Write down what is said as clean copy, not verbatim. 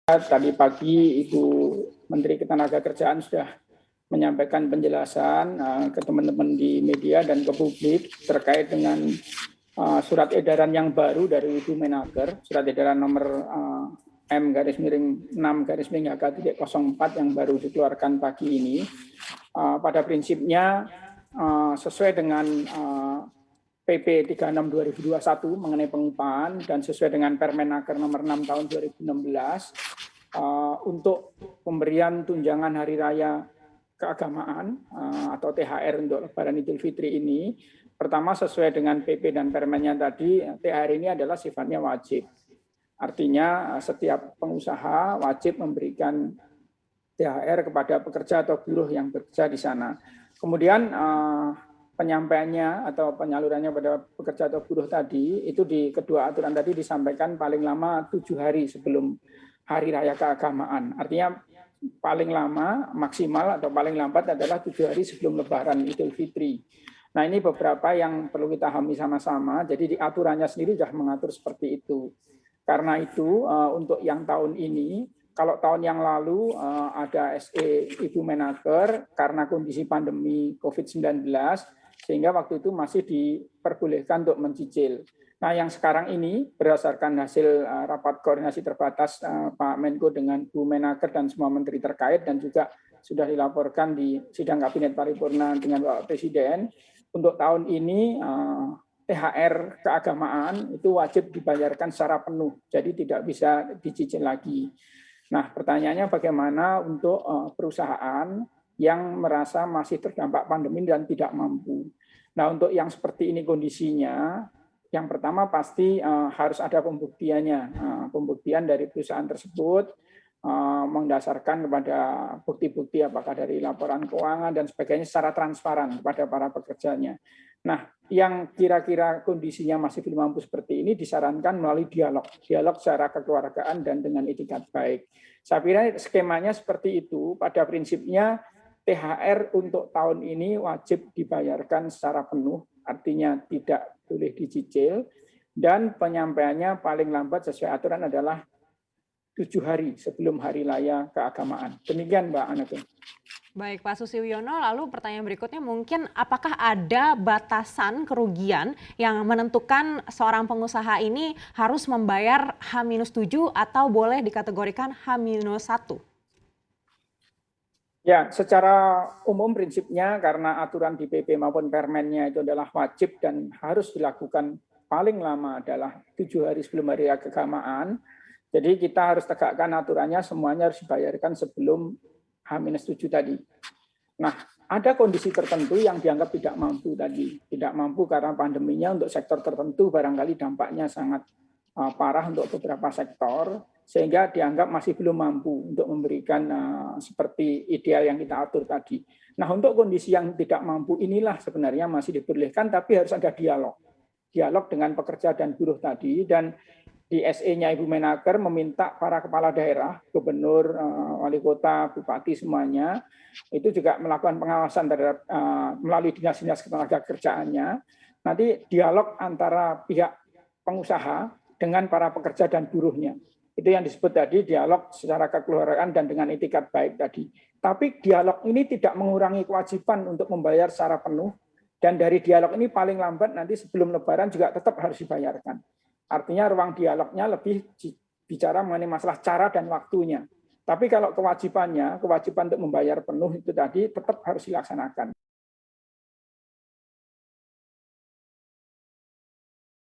Tadi pagi Ibu Menteri Ketenagakerjaan sudah menyampaikan penjelasan ke teman-teman di media dan ke publik terkait dengan surat edaran yang baru dari Ibu Menaker, surat edaran nomor M/6/HK.04 yang baru dikeluarkan pagi ini. Pada prinsipnya sesuai dengan PP 36/2021 mengenai pengupahan dan sesuai dengan Permenaker nomor 6 tahun 2016 untuk pemberian tunjangan hari raya keagamaan atau THR untuk Lebaran Idul Fitri ini, pertama sesuai dengan PP dan Permennya tadi, THR ini adalah sifatnya wajib. Artinya setiap pengusaha wajib memberikan THR kepada pekerja atau buruh yang bekerja di sana. Kemudian penyampaiannya atau penyalurannya pada pekerja atau buruh tadi, itu di kedua aturan tadi disampaikan paling lama 7 hari sebelum Hari Raya Keagamaan. Artinya paling lama, maksimal atau paling lambat adalah 7 hari sebelum Lebaran Idul Fitri. Nah, ini beberapa yang perlu kita pahami sama-sama. Jadi di aturannya sendiri sudah mengatur seperti itu. Karena itu untuk yang tahun ini, kalau tahun yang lalu ada SE Ibu Menaker karena kondisi pandemi COVID-19, sehingga waktu itu masih diperbolehkan untuk mencicil. Nah, yang sekarang ini berdasarkan hasil rapat koordinasi terbatas Pak Menko dengan Bu Menaker dan semua menteri terkait dan juga sudah dilaporkan di sidang kabinet paripurna dengan Bapak Presiden, untuk tahun ini THR keagamaan itu wajib dibayarkan secara penuh, jadi tidak bisa dicicil lagi. Nah, pertanyaannya bagaimana untuk perusahaan yang merasa masih terdampak pandemi dan tidak mampu. Nah, untuk yang seperti ini kondisinya, yang pertama pasti harus ada pembuktiannya. Pembuktian dari perusahaan tersebut mendasarkan kepada bukti-bukti apakah dari laporan keuangan dan sebagainya secara transparan kepada para pekerjanya. Nah, yang kira-kira kondisinya masih belum mampu seperti ini disarankan melalui dialog secara kekeluargaan dan dengan etikat baik. Saya kira skemanya seperti itu. Pada prinsipnya THR untuk tahun ini wajib dibayarkan secara penuh, artinya tidak boleh dicicil, dan penyampaiannya paling lambat sesuai aturan adalah 7 hari sebelum Hari Raya Keagamaan. Demikian Mbak Anatun. Baik, Pak Susiwiono, lalu pertanyaan berikutnya mungkin apakah ada batasan kerugian yang menentukan seorang pengusaha ini harus membayar H-7 atau boleh dikategorikan H-1? Ya, secara umum prinsipnya karena aturan di PP maupun Permennya itu adalah wajib dan harus dilakukan paling lama adalah 7 hari sebelum Hari Raya Keagamaan. Jadi kita harus tegakkan aturannya, semuanya harus dibayarkan sebelum H-7 tadi. Nah, ada kondisi tertentu yang dianggap tidak mampu tadi. Tidak mampu karena pandeminya untuk sektor tertentu barangkali dampaknya sangat parah untuk beberapa sektor, sehingga dianggap masih belum mampu untuk memberikan seperti ideal yang kita atur tadi. Nah, untuk kondisi yang tidak mampu inilah sebenarnya masih diperbolehkan, tapi harus ada dialog. Dialog dengan pekerja dan buruh tadi, dan di SE-nya Ibu Menaker meminta para kepala daerah, gubernur, wali kota, bupati semuanya, itu juga melakukan pengawasan terhadap melalui dinas-dinas ketenagakerjaannya. Nanti dialog antara pihak pengusaha dengan para pekerja dan buruhnya. Itu yang disebut tadi dialog secara kekeluargaan dan dengan etikat baik tadi. Tapi dialog ini tidak mengurangi kewajiban untuk membayar secara penuh, dan dari dialog ini paling lambat nanti sebelum Lebaran juga tetap harus dibayarkan. Artinya ruang dialognya lebih bicara mengenai masalah cara dan waktunya. Tapi kalau kewajiban untuk membayar penuh itu tadi tetap harus dilaksanakan.